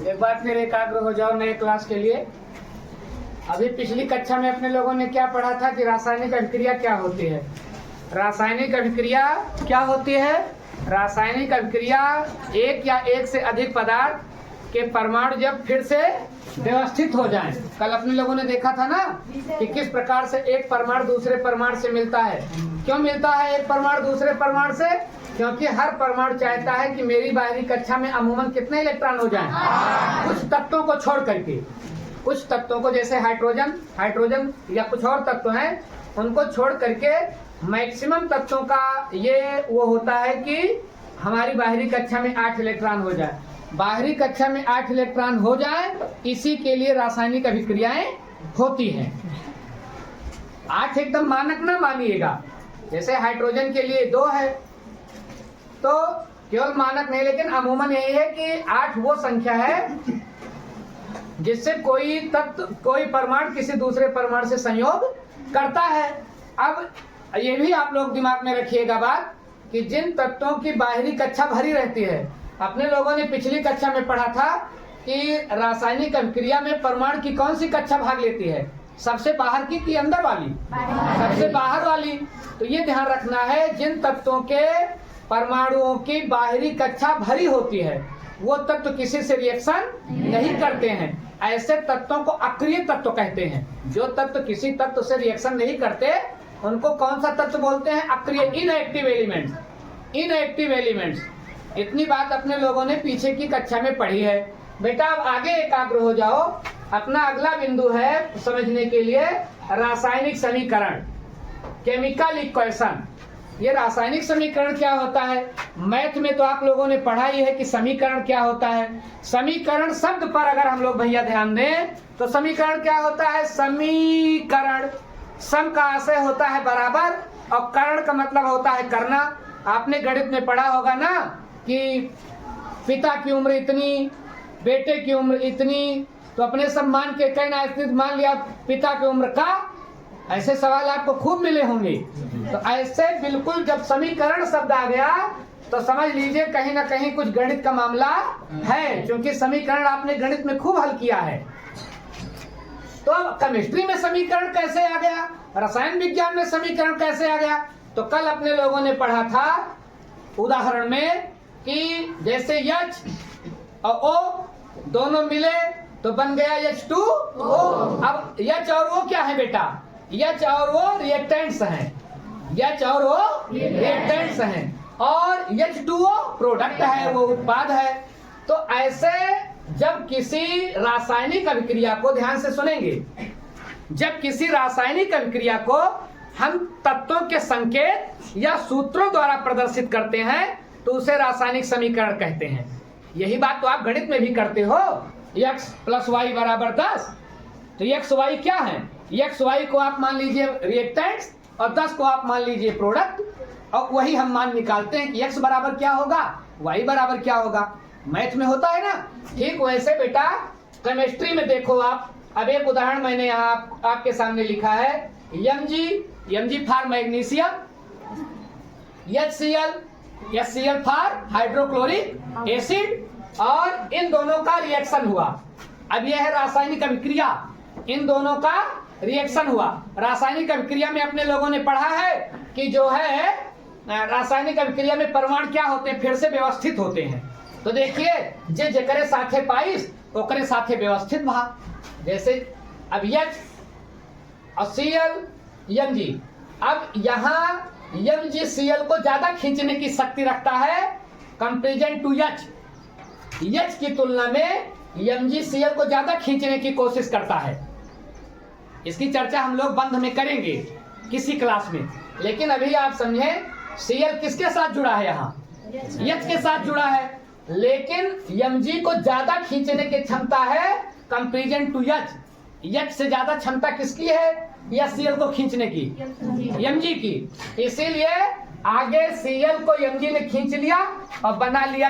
एक बार फिर एकाग्र हो जाओ नए क्लास के लिए। अभी पिछली कक्षा में अपने लोगों ने क्या पढ़ा था कि रासायनिक अभिक्रिया क्या होती है। रासायनिक अभिक्रिया क्या होती है? रासायनिक अभिक्रिया एक या एक से अधिक पदार्थ के परमाणु जब फिर से व्यवस्थित हो जाएं। कल अपने लोगों ने देखा था ना कि किस प्रकार से एक परमाणु दूसरे परमाणु से मिलता है। क्यों मिलता है एक परमाणु दूसरे परमाणु से? क्योंकि हर परमाणु चाहता है कि मेरी बाहरी कक्षा में अमूमन कितने इलेक्ट्रॉन हो जाएं? कुछ तत्वों को छोड़ करके, कुछ तत्वों को जैसे हाइड्रोजन या कुछ और तत्व हैं उनको छोड़ करके मैक्सिमम तत्वों का ये वो होता है कि हमारी बाहरी कक्षा में 8 इलेक्ट्रॉन हो जाए। बाहरी कक्षा में 8 इलेक्ट्रॉन हो जाए, इसी के लिए रासायनिक अभिक्रियाएं होती हैं। 8 एकदम मानक ना मानिएगा, जैसे हाइड्रोजन के लिए 2 है तो केवल मानक नहीं, लेकिन अमूमन यही है कि 8 वो संख्या है जिससे कोई तत्व कोई परमाणु किसी दूसरे परमाणु से संयोग करता है। अब ये भी आप लोग दिमाग में रखिएगा बात कि जिन तत्वों की बाहरी कक्षा भरी रहती है, अपने लोगों ने पिछली कक्षा में पढ़ा था कि रासायनिक अभिक्रिया में परमाणु की कौन सी कक्षा भाग लेती है, सबसे बाहर की कि अंदर वाली? सबसे बाहर वाली। तो ये ध्यान रखना है, जिन तत्वों के परमाणुओं की बाहरी कक्षा भरी होती है वो तत्व किसी से रिएक्शन नहीं करते हैं। ऐसे तत्वों को अक्रिय तत्व कहते हैं। जो तत्व किसी तत्व से रिएक्शन नहीं करते उनको कौन सा तत्व बोलते हैं? अक्रिय, इनएक्टिव एलिमेंट्स। इनएक्टिव एलिमेंट्स, इतनी बात अपने लोगों ने पीछे की कक्षा में पढ़ी है। बेटा अब आगे एकाग्र हो जाओ। अपना अगला बिंदु है समझने के लिए रासायनिक समीकरण, केमिकल इक्वेशन। ये रासायनिक समीकरण क्या होता है? मैथ में तो आप लोगों ने पढ़ा ही है कि समीकरण क्या होता है। समीकरण शब्द पर अगर हम लोग भैया ध्यान दें तो समीकरण क्या होता है? समीकरण। सम का आशय होता है बराबर और करण का मतलब होता है करना। आपने गणित में पढ़ा होगा ना कि पिता की उम्र इतनी, बेटे की उम्र इतनी, तो अपने सब मान के कहना स्थित मान लिया पिता की उम्र का। ऐसे सवाल आपको खूब मिले होंगे। तो ऐसे बिल्कुल जब समीकरण शब्द आ गया तो समझ लीजिए कहीं ना कहीं कुछ गणित का मामला है, क्योंकि समीकरण आपने गणित में खूब हल किया है। तो अब केमिस्ट्री में समीकरण कैसे आ गया, रसायन विज्ञान में समीकरण कैसे आ गया? तो कल अपने लोगों ने पढ़ा था उदाहरण में कि जैसे H और O दोनों मिले तो बन गया H2O। अब H और O क्या है बेटा? H और O रिएक्टेंट्स हैं। H और O रिएक्टेंट्स हैं और H2O प्रोडक्ट है, वो उत्पाद है। तो ऐसे जब किसी रासायनिक अभिक्रिया को, ध्यान से सुनेंगे, जब किसी रासायनिक अभिक्रिया को हम तत्वों के संकेत या सूत्रों द्वारा प्रदर्शित करते हैं तो उसे रासायनिक समीकरण कहते हैं। यही बात तो आप गणित में भी करते हो। x + y = 10। तो x y क्या है? x y को आप मान लीजिए रिएक्टेंट्स और 10 को आप मान लीजिए प्रोडक्ट, और वही हम मान निकालते हैं कि x बराबर क्या होगा, y बराबर क्या होगा। मैथ में होता है ना। ठीक वैसे बेटा केमिस्ट्री में देखो आप। अब एक उदाहरण मैंने यहाँ आपके सामने लिखा है। Mg for magnesium, HCl for hydrochloric acid, और इन दोनों का रिएक्शन हुआ। अब यह है रासायनिक अभिक्रिया, इन दोनों का रिएक्शन हुआ। रासायनिक अभिक्रिया में अपने लोगों ने पढ़ा है कि जो है रासायनिक अभिक्रिया में परमाणु क्या होते हैं? फिर से व्यवस्थित होते हैं। तो देखिए जे जकरे साथे पाइस ओकरे साथे व्यवस्थित भाग। जैसे अब H और Cl Mg, अब यहाँ MgCl को ज्यादा खींचने की शक्ति रखता है कंपेरिजन टू H की तुलना में MgCl को ज्यादा खींचने की कोशिश करता है। इसकी चर्चा हम लोग बंध में करेंगे किसी क्लास में, लेकिन अभी आप समझें Cl किसके साथ जुड़ा है? यहाँ H के साथ जुड़ा है, लेकिन Mg को ज्यादा खींचने की क्षमता है कंपेरिजन टू H से ज्यादा क्षमता किसकी है? या Cl को खींचने की? Mg की। इसीलिए आगे Cl को Mg ने खींच लिया और बना लिया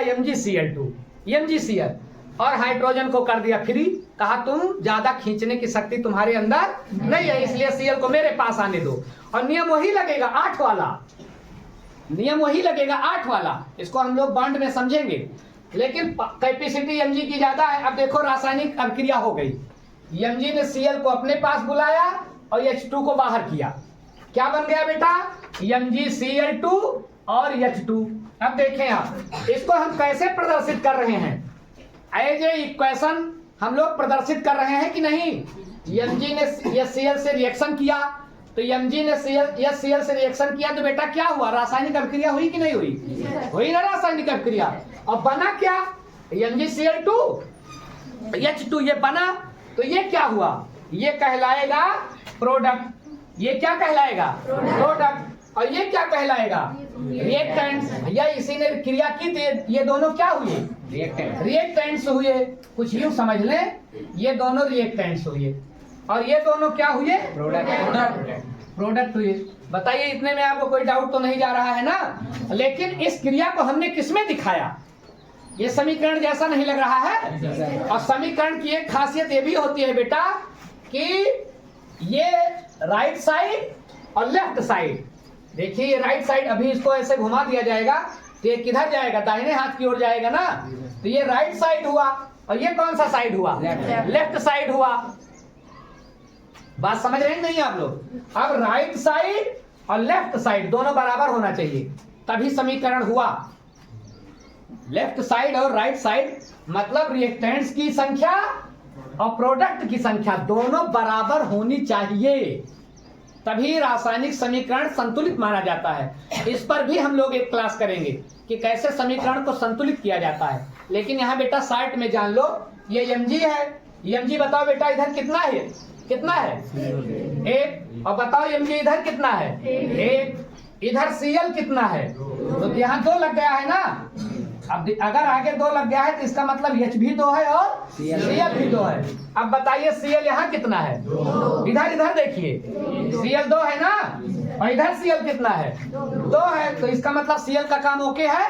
MgCl, और हाइड्रोजन को कर दिया फ्री। कहा तुम ज्यादा खींचने की शक्ति तुम्हारे अंदर नहीं है, इसलिए Cl को मेरे पास आने दो। और नियम वही लगेगा 8 वाला, नियम वही लगेगा 8 वाला। इसको हम लोग बॉन्ड में समझेंगे। लेकिन कैपेसिटी mg की ज्यादा है। अब देखो रासायनिक अभिक्रिया हो गई, mg ने Cl को अपने पास बुलाया और H2 को बाहर किया। क्या बन गया बेटा? MgCl2 और H2। अब देखें आप, इसको हम कैसे प्रदर्शित कर रहे हैं? एज ए इक्वेशन हम लोग प्रदर्शित कर रहे हैं कि नहीं? mg ने Cl से रिएक्शन किया, तो mg ने Cl से रिएक्शन किया तो बेटा क्या हुआ? रासायनिक अभिक्रिया हुई कि नहीं हुई? हुई ना रासायनिक अभिक्रिया। और बना क्या? MgCl2 H2 ये बना, तो ये क्या हुआ? ये कहलाएगा प्रोडक्ट। ये क्या कहलाएगा? प्रोडक्ट। और ये क्या कहलाएगा? रिएक्टेंट्स। या इसी ने क्रिया की तो ये दोनों क्या हुए? रिएक्टेंट्स हुए। कुछ यूं समझ लें, ये दोनों रिएक्टेंट्स हुए और ये दोनों क्या हुए? प्रोडक्ट हुए। बताइए, इतने में आपको कोई डाउट तो नहीं जा रहा है ना? लेकिन इस क्रिया को हमने किसमें दिखाया? ये समीकरण जैसा नहीं लग रहा है? और समीकरण की एक खासियत ये भी होती है बेटा कि ये राइट साइड और लेफ्ट साइड, देखिए ये राइट साइड, अभी इसको ऐसे घुमा दिया जाएगा तो ये किधर जाएगा? दाहिने हाथ की ओर जाएगा ना। तो ये राइट साइड हुआ और ये कौन सा साइड हुआ? लेफ्ट साइड हुआ। बात समझ रहे हैं नहीं आप लोग? अब राइट साइड और लेफ्ट साइड दोनों बराबर होना चाहिए, तभी समीकरण हुआ। लेफ्ट साइड और राइट साइड मतलब रिएक्टेंट्स की संख्या और प्रोडक्ट की संख्या दोनों बराबर होनी चाहिए, तभी रासायनिक समीकरण संतुलित माना जाता है। इस पर भी हम लोग एक क्लास करेंगे कि कैसे समीकरण को संतुलित किया जाता है। लेकिन यहाँ बेटा साइड में जान लो, ये mg है। mg बताओ बेटा इधर कितना है? कितना है? 1। और बताओ mg इधर कितना है? 1। इधर Cl कितना है? तो यहाँ 2 लग गया है ना। अब अगर आगे 2 लग गया है तो इसका मतलब H भी 2 है और Cl भी 2 है। अब बताइए Cl यहाँ कितना है? इधर देखिए, Cl 2 है ना, और इधर Cl कितना है? 2 है। तो इसका मतलब Cl का काम ओके है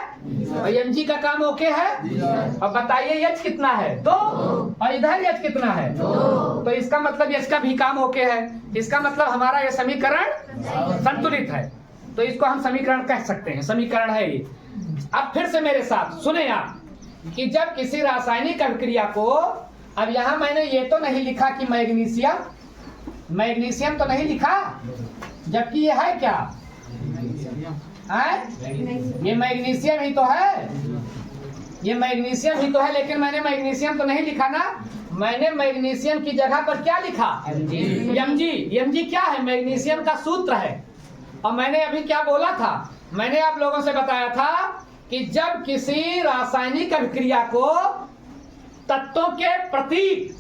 और mg का काम ओके है। अब बताइए H कितना है? 2। और इधर H कितना है? 2। तो इसका मतलब H का भी काम ओके है। इसका मतलब हमारा ये समीकरण संतुलित है, तो इसको हम समीकरण कह सकते हैं। समीकरण है ये। अब फिर से मेरे साथ सुने आप कि जब किसी रासायनिक अभिक्रिया को, अब यहां मैंने ये तो नहीं लिखा कि मैग्नीशियम तो नहीं लिखा, जबकि ये है क्या? ये मैग्नीशियम ही तो है, ये मैग्नीशियम ही तो है। लेकिन मैंने मैग्नीशियम तो नहीं लिखा ना, मैंने मैग्नीशियम की जगह पर क्या लिखा? mg क्या है? मैग्नीशियम का सूत्र है। और मैंने अभी क्या बोला था? मैंने आप लोगों से बताया था कि जब किसी रासायनिक अभिक्रिया को तत्वों के प्रतीक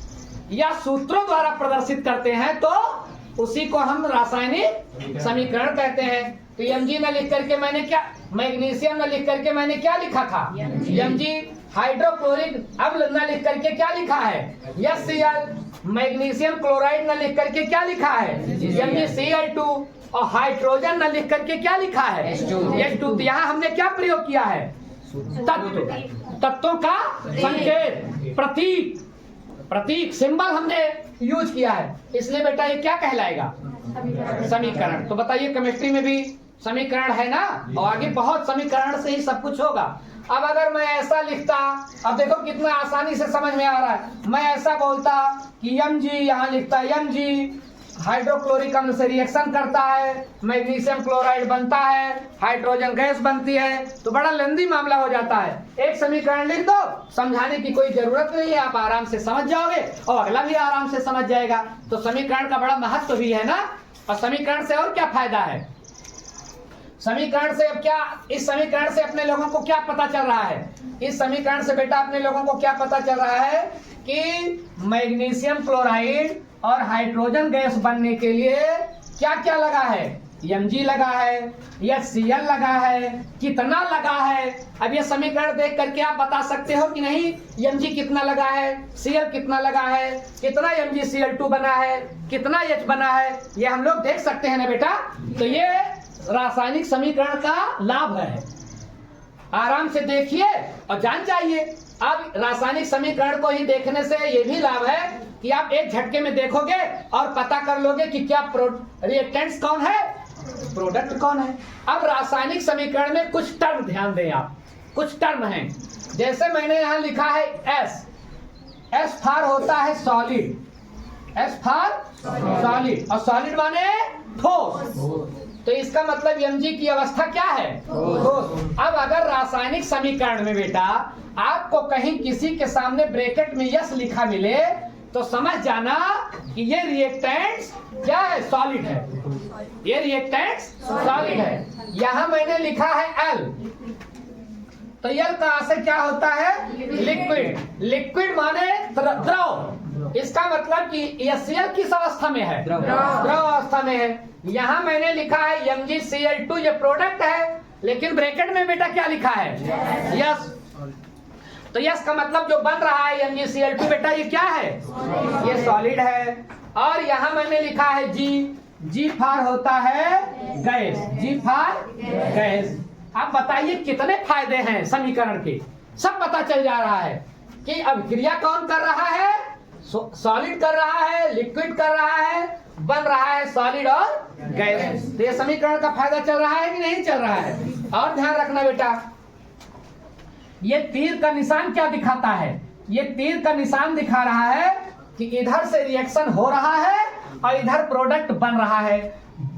या सूत्रों द्वारा प्रदर्शित करते हैं तो उसी को हम रासायनिक समीकरण कहते हैं। तो mg न लिख करके मैंने क्या, मैग्नीशियम न लिख करके मैंने क्या लिखा था? mg। हाइड्रोक्लोरिक अम्ल न लिख करके क्या लिखा है? HCl। मैग्नीशियम क्लोराइड न लिख करके क्या लिखा है? MgCl2। और हाइड्रोजन न लिख करके क्या लिखा है? H2। तो यहाँ हमने क्या प्रयोग किया है? तत्वों का संकेत, प्रतीक सिंबल हमने यूज किया है। इसलिए बेटा ये क्या कहलाएगा? समीकरण। तो बताइए केमिस्ट्री में भी समीकरण है ना, और आगे बहुत समीकरण से ही सब कुछ होगा। अब अगर मैं ऐसा लिखता, अब देखो कितना आसानी से समझ में आ रहा है। मैं ऐसा बोलता कि mg, यहाँ लिखता mg हाइड्रोक्लोरिक अम्ल से रिएक्शन करता है, मैग्नीशियम क्लोराइड बनता है, हाइड्रोजन गैस बनती है, तो बड़ा लंबी मामला हो जाता है। एक समीकरण लिख दो, समझाने की कोई जरूरत नहीं है, आप आराम से समझ जाओगे और अगला भी आराम से समझ जाएगा। तो समीकरण का बड़ा महत्व भी है ना। और समीकरण से और क्या फायदा है? समीकरण से अब क्या, इस समीकरण से अपने लोगों को क्या पता चल रहा है? इस समीकरण से बेटा अपने लोगों को क्या पता चल रहा है कि मैग्नीशियम क्लोराइड और हाइड्रोजन गैस बनने के लिए क्या क्या लगा है? mg लगा है, HCl लगा है, कितना लगा है? अब ये समीकरण देख करके आप बता सकते हो कि नहीं mg कितना लगा है, Cl कितना लगा है, कितना MgCl2 बना है, कितना H बना है, ये हम लोग देख सकते हैं ना बेटा। तो ये रासायनिक समीकरण का लाभ है, आराम से देखिए और जान जाइए। अब रासायनिक समीकरण को ही देखने से ये भी लाभ है कि आप एक झटके में देखोगे और पता कर लोगे कि क्या रिएक्टेंट्स कौन है, प्रोडक्ट कौन है। अब रासायनिक समीकरण में कुछ टर्म ध्यान दें आप, कुछ टर्म हैं जैसे मैंने यहां लिखा है एस, एस फॉर होता है सॉलिड, एस फॉर सॉलिड, और सॉलिड माने ठोस, तो इसका मतलब Mg की अवस्था क्या है? ठोस। अब अगर रासायनिक समीकरण में बेटा आपको कहीं किसी के सामने ब्रैकेट में यस लिखा मिले तो समझ जाना कि ये रिएक्टेंट्स क्या है? सॉलिड है, ये रिएक्टेंट्स सॉलिड है। यहां मैंने लिखा है एल, तो एल का से क्या होता है? लिक्विड, लिक्विड माने द्रव, इसका मतलब कि एसएल किस अवस्था में है? द्रव अवस्था में है। यहां मैंने लिखा है MgCl2, ये प्रोडक्ट है, लेकिन ब्रैकेट में बेटा क्या लिखा है? यस, तो यस का मतलब जो बन रहा है MgCl2 बेटा ये क्या है? ये सॉलिड है। और यहां मैंने लिखा है जी, जी फॉर होता है गैस, जी फॉर गैस। आप बताइए कितने फायदे हैं समीकरण के, सब पता चल जा रहा है कि अभिक्रिया कौन कर रहा है? सॉलिड कर रहा है, लिक्विड कर रहा है, बन रहा है सॉलिड और गैस। तो ये समीकरण का फायदा चल रहा है कि नहीं चल रहा है? और ध्यान रखना बेटा, ये तीर का निशान क्या दिखाता है? ये तीर का निशान दिखा रहा है कि इधर से रिएक्शन हो रहा है और इधर प्रोडक्ट बन रहा है।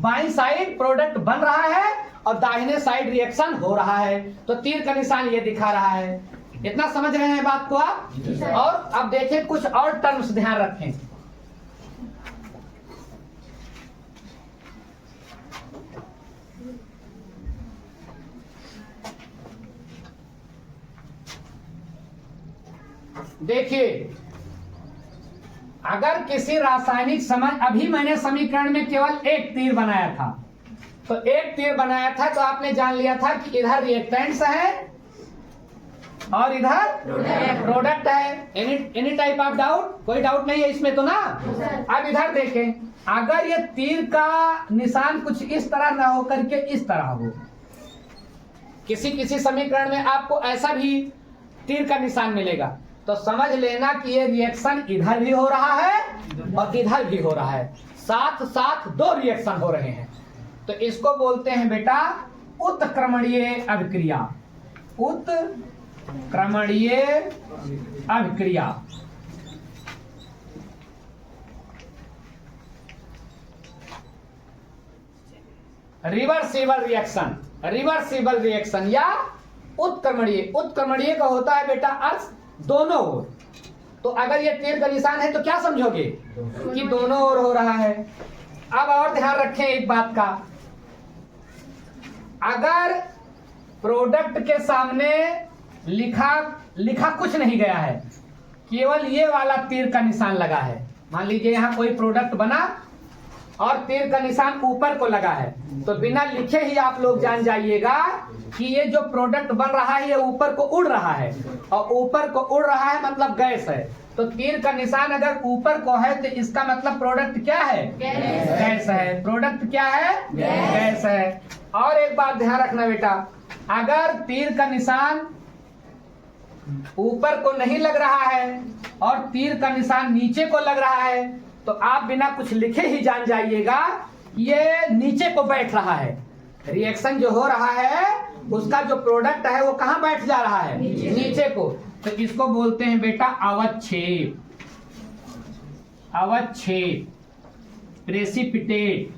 बाईं साइड प्रोडक्ट बन रहा है और दाहिने साइड रिएक्शन हो रहा है, तो तीर का निशान ये दिखा रहा है। इतना समझ रहे हैं बात को आप? और अब देखें कुछ और टर्म्स ध्यान रखें। देखिए, अगर किसी रासायनिक अभी मैंने समीकरण में केवल एक तीर बनाया था, तो एक तीर बनाया था तो आपने जान लिया था कि इधर रिएक्टेंट्स है और इधर प्रोडक्ट है। Any type of doubt? कोई डाउट नहीं है इसमें तो ना? अब इधर देखें, अगर ये तीर का निशान कुछ इस तरह ना हो करके इस तरह हो, किसी किसी समीकरण में आपको ऐसा भी तीर का निशान मिलेगा, तो समझ लेना कि ये रिएक्शन इधर भी हो रहा है और इधर भी हो रहा है, साथ साथ दो रिएक्शन हो रहे हैं। तो इसको बोलते हैं बेटा उत्क्रमणीय अभिक्रिया, उत्क्रमणीय अभिक्रिया। रिवर्सिबल रिएक्शन, रिवर्सिबल रिएक्शन या उत्क्रमणीय। उत्क्रमणीय का होता है बेटा अर्थ दोनों ओर, तो अगर ये तीर का निशान है तो क्या समझोगे कि दोनों ओर हो रहा है। अब और ध्यान रखें एक बात का, अगर प्रोडक्ट के सामने लिखा कुछ नहीं गया है, केवल ये वाला तीर का निशान लगा है, मान लीजिए यहां कोई प्रोडक्ट बना और तीर का निशान ऊपर को लगा है, तो बिना लिखे ही आप लोग जान जाइएगा कि ये जो प्रोडक्ट बन रहा है ये ऊपर को उड़ रहा है, और ऊपर को उड़ रहा है मतलब गैस है। तो तीर का निशान अगर ऊपर को है तो इसका मतलब प्रोडक्ट क्या है? गैस है। प्रोडक्ट क्या है? गैस है। और एक बात ध्यान रखना बेटा, अगर तीर का निशान ऊपर को नहीं लग रहा है और तीर का निशान नीचे को लग रहा है, तो आप बिना कुछ लिखे ही जान जाइएगा ये नीचे को बैठ रहा है। रिएक्शन जो हो रहा है उसका जो प्रोडक्ट है वो कहां बैठ जा रहा है? नीचे को। तो इसको बोलते हैं बेटा अवक्षेप, अवक्षेप, प्रेसिपिटेट,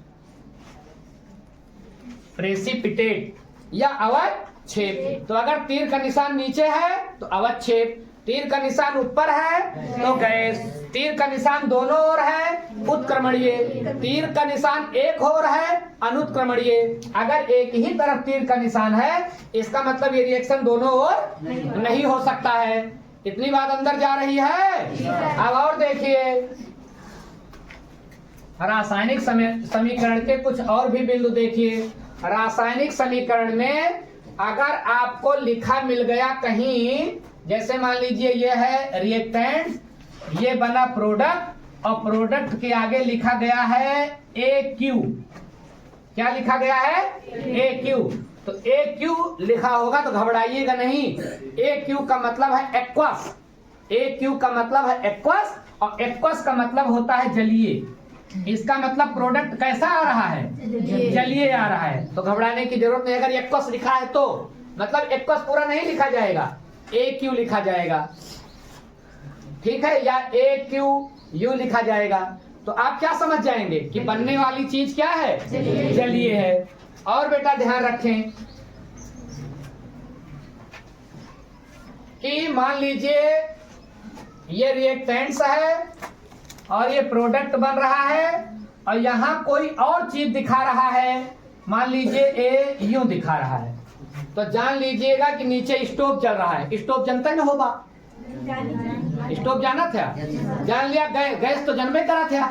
प्रेसिपिटेट या अवक्षेप। तो अगर तीर का निशान नीचे है तो अवक्षेप, तीर का निशान ऊपर है तो गैस, तीर का निशान दोनों ओर है उत्क्रमणीय, तीर का निशान एक ओर है अनुत्क्रमणीय। अगर एक ही तरफ तीर का निशान है इसका मतलब ये रिएक्शन दोनों ओर नहीं हो सकता है। इतनी बात अंदर जा रही है? अब और देखिए, रासायनिक समीकरण के कुछ और भी बिंदु देखिए। रासायनिक समीकरण में अगर आपको लिखा मिल गया कहीं, जैसे मान लीजिए ये है रिएक्टेंट, ये बना प्रोडक्ट और प्रोडक्ट के आगे लिखा गया है AQ। क्या लिखा गया है? AQ। तो AQ लिखा होगा तो घबराइएगा नहीं। AQ का मतलब है एक्वस, AQ का मतलब है एक्वस, और एक्वस का मतलब होता है जलीय। इसका मतलब प्रोडक्ट कैसा आ रहा है? जलीय आ रहा है। तो घबराने की जरूरत नहीं। अगर एक्वस लिखा है तो मतलब एक्वस पूरा नहीं लिखा जाएगा, AQ लिखा जाएगा, ठीक है, या AQU लिखा जाएगा। तो आप क्या समझ जाएंगे कि बनने वाली चीज क्या है, जलीय है। और बेटा ध्यान रखें कि मान लीजिए ये रिएक्टेंट्स है और ये प्रोडक्ट बन रहा है और यहां कोई और चीज दिखा रहा है, मान लीजिए ए यूं दिखा रहा है, तो जान लीजिएगा कि नीचे स्टोव चल रहा है। स्टोव जनता न होगा, स्टोव जाना था, जान लिया, गैस तो जन्मे करा था,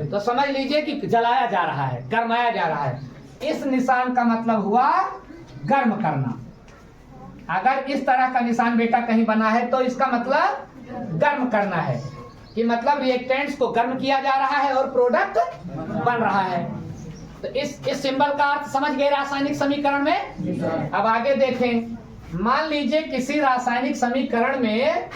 तो समझ लीजिए कि जलाया जा रहा है, गरमाया जा रहा है। इस निशान का मतलब हुआ गर्म करना। अगर इस तरह का निशान बेटा कहीं बना है तो इसका मतलब गर्म करना है, कि मतलब रिएक्टेंट्स को गर्म किया जा रहा है और प्रोडक्ट बन रहा है। तो इस सिंबल का अर्थ समझ गए रासायनिक समीकरण में। अब आगे देखें, मान लीजिए किसी रासायनिक समीकरण में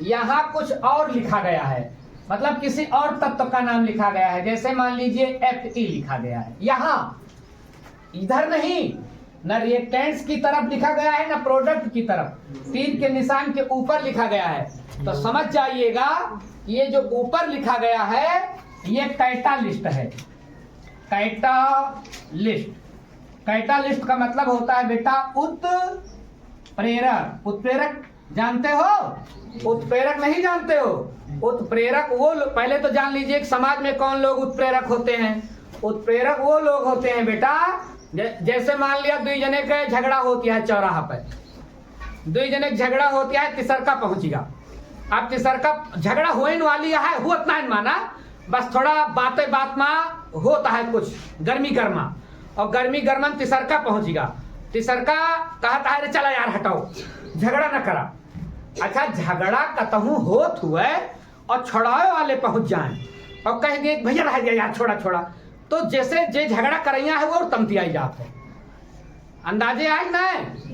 यहां कुछ और लिखा गया है, मतलब किसी और तत्व का नाम लिखा गया है, जैसे मान लीजिए Fe लिखा गया है यहां, इधर नहीं, न रिएक्टेंट्स की तरफ लिखा गया है न प्रोडक्ट की तरफ, तीर के निशान के ऊपर लिखा गया है। तो समझ जाइएगा ये जो ऊपर लिखा गया है ये कैटालिस्ट है। कैटालिस्ट, कैटालिस्ट का मतलब होता है बेटा उत्प्रेरक। उत्प्रेरक जानते हो? उत्प्रेरक नहीं जानते हो? उत्प्रेरक वो पहले तो जान लीजिए कि समाज में कौन लोग उत्प्रेरक होते हैं। उत्प्रेरक वो लोग होते हैं बेटा, जैसे मान लिया दुई जने के झगड़ा होती है चौराहा पर, दुई जने झगड़ा होती है, तिसरका पहुंचेगा। अब तिसरका झगड़ा होने वाली है, हुआ ना माना, बस थोड़ा बातें बात में होता है कुछ गर्मी गर्मा, और गर्मी गर्मा तिसरका पहुंचेगा। तिसरका कहता है चला यार हटाओ, झगड़ा न करा। अच्छा, झगड़ा कतहू होत हुए और छुड़ावे वाले पहुंच जाए और कह दिए भैया रह गया यार, छोड़ा छोड़ा, तो जैसे जे झगड़ा करैया है वो तमती आई जाते है। अंदाजे आज ना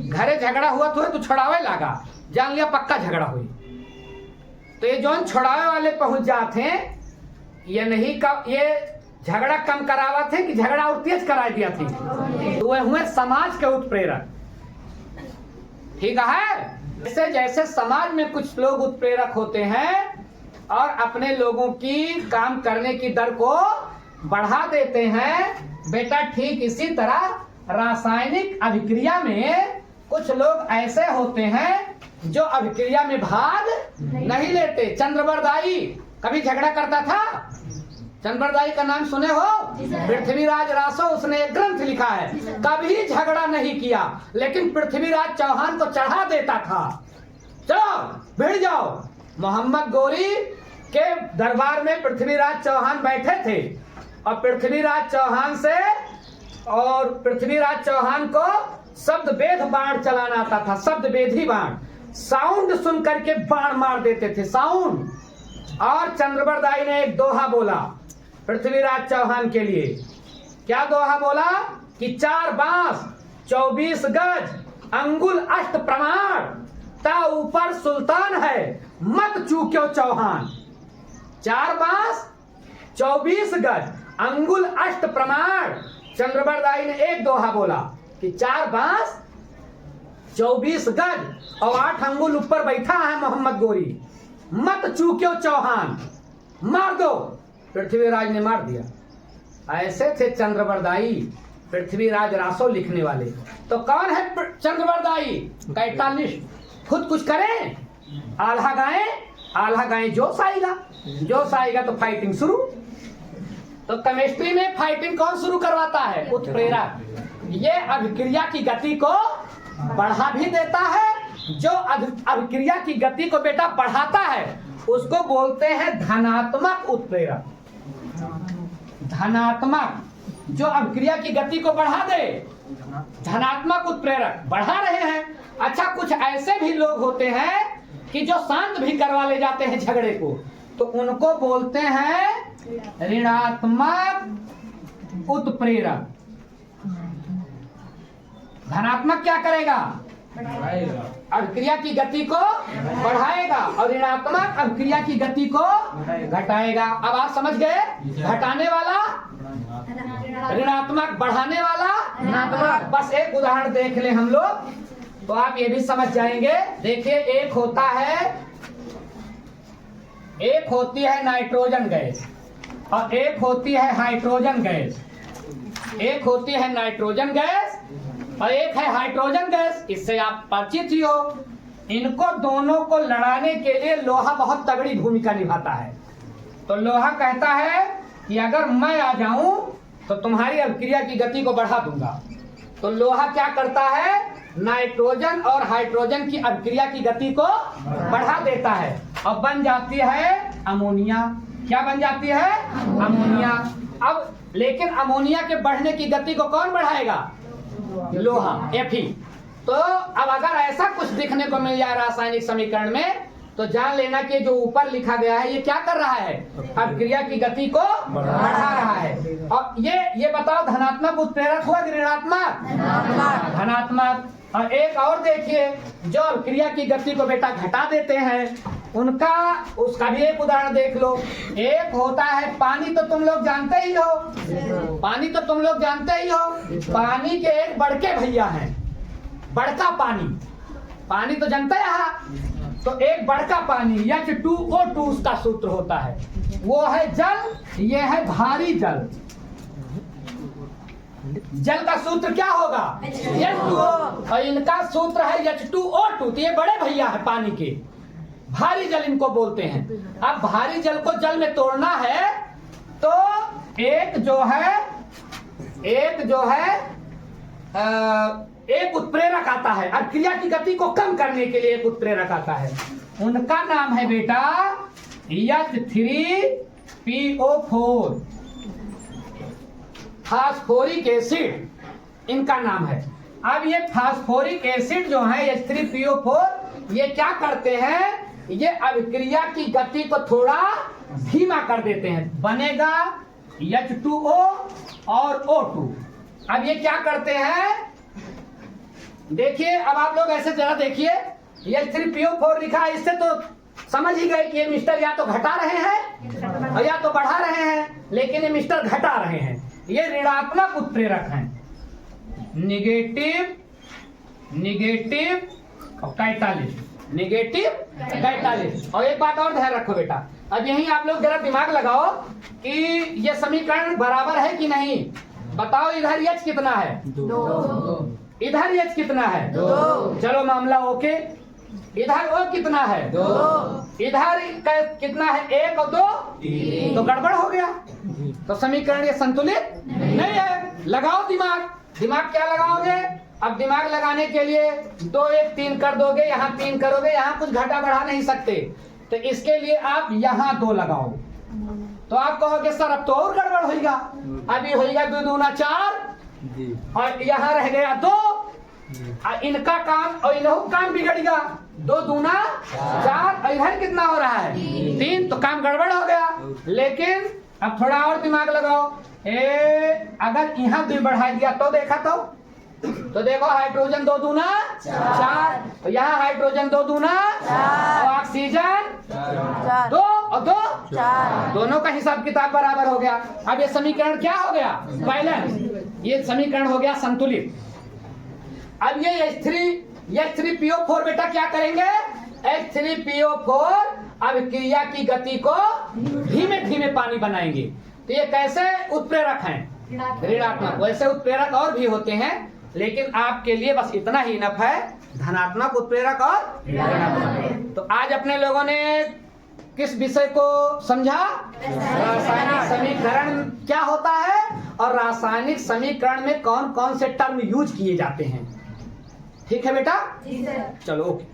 घरे झगड़ा हुआ तो छुड़ावे लगा, जान लिया पक्का झगड़ा हुई। तो ये जो छुड़ावे वाले पहुंच जाते हैं, ये नहीं का ये झगड़ा कम करावा थे कि झगड़ा और तेज करा दिया थी, तो वे हुए समाज के उत्प्रेरक। ठीक है, जैसे जैसे समाज में कुछ लोग उत्प्रेरक होते हैं और अपने लोगों की काम करने की दर को बढ़ा देते हैं, बेटा ठीक इसी तरह रासायनिक अभिक्रिया में कुछ लोग ऐसे होते हैं जो अभिक्रिया में भाग नहीं लेते। चंद्रबरदाई कभी झगड़ा करता था? चंद्रबरदाई का नाम सुने हो? पृथ्वीराज रासो, उसने एक ग्रंथ लिखा है, कभी झगड़ा नहीं किया, लेकिन पृथ्वीराज चौहान को चढ़ा देता था। चलो भिड़ जाओ। मोहम्मद गोरी के दरबार में पृथ्वीराज चौहान बैठे थे और पृथ्वीराज चौहान को शब्द वेद बाण चलाना आता था, शब्द वेदी बाण, साउंड सुन करके बाण मार देते थे, साउंड। और चंद्रबरदाई ने एक दोहा बोला पृथ्वीराज चौहान के लिए। क्या दोहा बोला? कि 4 बांस 24 गज अंगुल अष्ट प्रमाण, ता ऊपर सुल्तान है मत चूक्यो चौहान। 4 बांस 24 गज अंगुल अष्ट प्रमाण। चंद्रबरदाई ने एक दोहा बोला कि 4 बांस 24 गज और 8 अंगुल ऊपर बैठा है मोहम्मद गोरी, मत चूक्यो चौहान, मार दो। पृथ्वीराज ने मार दिया। ऐसे थे चंद्रबरदाई, पृथ्वीराज रासो लिखने वाले। तो कौन है चंद्रबरदाई? कैटालिस्ट। खुद कुछ करें, आल्हा गाएं, जोश आएगा तो फाइटिंग शुरू। तो केमिस्ट्री में फाइटिंग कौन शुरू करवाता है? उत्प्रेरक। ये अभिक्रिया की गति को बढ़ा भी देता है, जो अभिक्रिया की गति को बेटा बढ़ाता है उसको बोलते हैं धनात्मक उत्प्रेरक। धनात्मक, जो अभिक्रिया की गति को बढ़ा दे, धनात्मक उत्प्रेरक बढ़ा रहे हैं। अच्छा, कुछ ऐसे भी लोग होते हैं कि जो शांत भी करवा ले जाते हैं झगड़े को, तो उनको बोलते हैं ऋणात्मक उत्प्रेरक। धनात्मक क्या करेगा? अभिक्रिया की गति को बढ़ाएगा और ऋणात्मक अभिक्रिया की गति को घटाएगा। अब आप समझ गए? घटाने वाला ऋणात्मक, बढ़ाने वाला ऋणात्मक। बस एक उदाहरण देख ले हम लोग, तो आप ये भी समझ जाएंगे। देखिए एक होती है नाइट्रोजन गैस और एक होती है हाइड्रोजन गैस। एक होती है नाइट्रोजन गैस और एक है हाइड्रोजन गैस। इससे आप परिचित ही हो। इनको दोनों को लड़ाने के लिए लोहा बहुत तगड़ी भूमिका निभाता है। तो लोहा कहता है कि अगर मैं आ जाऊं तो तुम्हारी अभिक्रिया की गति को बढ़ा दूंगा। तो लोहा क्या करता है, नाइट्रोजन और हाइड्रोजन की अभिक्रिया की गति को बढ़ा देता है और बन जाती है अमोनिया। क्या बन जाती है? अमोनिया। अब लेकिन अमोनिया के बढ़ने की गति को कौन बढ़ाएगा? लोहा, Fe। तो अब अगर ऐसा कुछ दिखने को मिल जाए रासायनिक समीकरण में तो जान लेना कि जो ऊपर लिखा गया है ये क्या कर रहा है? अभिक्रिया की गति को बढ़ा रहा है। और ये बताओ धनात्मक उत्प्रेरक हुआ कि ऋणात्मक? धनात्मक। और एक और देखिए, जो अभिक्रिया की गति को बेटा घटा देते हैं उसका भी एक उदाहरण देख लो। एक होता है पानी, तो तुम लोग जानते ही हो। पानी तो तुम लोग जानते ही हो। पानी के एक बड़के भैया हैं, बड़का पानी तो जानते हैं यहाँ। तो एक बड़का पानी H2O2 उसका सूत्र होता है, वो है जल, ये है भारी जल। जल का सूत्र क्या होगा? H2O। और इनका सूत्र है H2O2। तो ये बड़े भैया है पानी के, भारी जल इनको बोलते हैं। अब भारी जल को जल में तोड़ना है तो एक उत्प्रेरक आता है। अभिक्रिया की गति को कम करने के लिए एक उत्प्रेरक आता है, उनका नाम है बेटा H3PO4, फास्फोरिक एसिड इनका नाम है। अब ये फास्फोरिक एसिड जो है H3PO4 ये क्या करते हैं? ये अभिक्रिया की गति को थोड़ा धीमा कर देते हैं, बनेगा H2O और O2। अब ये क्या करते हैं? देखिए अब आप लोग ऐसे जरा देखिए, H3PO4 लिखा है, इससे तो समझ ही गए कि ये मिस्टर या तो घटा रहे हैं और या तो बढ़ा रहे हैं, लेकिन ये मिस्टर घटा रहे हैं। ये ऋणात्मक उत्प्रेरक हैं, निगेटिव और कैटालिस्ट। और एक बात और ध्यान रखो बेटा, अब यही आप लोग जरा दिमाग लगाओ कि ये समीकरण बराबर है कि नहीं। बताओ इधर H कितना है? 2। इधर H कितना है? 2। चलो मामला ओके। इधर O कितना है? 2। इधर कितना है? 1 और 2, 3। तो गड़बड़ हो गया। तो समीकरण ये संतुलित नहीं है। लगाओ दिमाग क्या लगाओगे? अब दिमाग लगाने के लिए 2 1 3 कर दोगे, यहाँ 3 करोगे, यहाँ कुछ घटा बढ़ा नहीं सकते। तो इसके लिए आप यहाँ 2 लगाओ। तो आप कहोगे सर अब तो और गड़बड़ होगा। अभी होगा 2 दूना 4 और यहाँ रह गया 2। इनका काम और इन्हों काम बिगड़ेगा। 2 दूना 4 और इधर कितना हो रहा है? 3। तो काम गड़बड़ हो गया। लेकिन अब थोड़ा और दिमाग लगाओ। अगर यहाँ 2 बढ़ा दिया तो देखा तो देखो हाइड्रोजन 2 दूना 4, तो यहाँ हाइड्रोजन 2 दूना 4 और ऑक्सीजन 2 और 2 4। दोनों का हिसाब किताब बराबर हो गया। अब ये समीकरण क्या हो गया? बैलेंस। ये समीकरण हो गया संतुलित। अब ये H3PO4 बेटा क्या करेंगे? H3PO4 अभिक्रिया की गति को धीमे धीमे पानी बनाएंगे। तो ये कैसे उत्प्रेरक हैं? ऋणात्मक। वैसे उत्प्रेरक और भी होते हैं, लेकिन आपके लिए बस इतना ही इनफ है, धनात्मक उत्प्रेरक और ऋणात्मक। तो आज अपने लोगों ने किस विषय को समझा? रासायनिक समीकरण क्या होता है और रासायनिक समीकरण में कौन कौन से टर्म यूज किए जाते हैं। ठीक है बेटा? चलो ओके।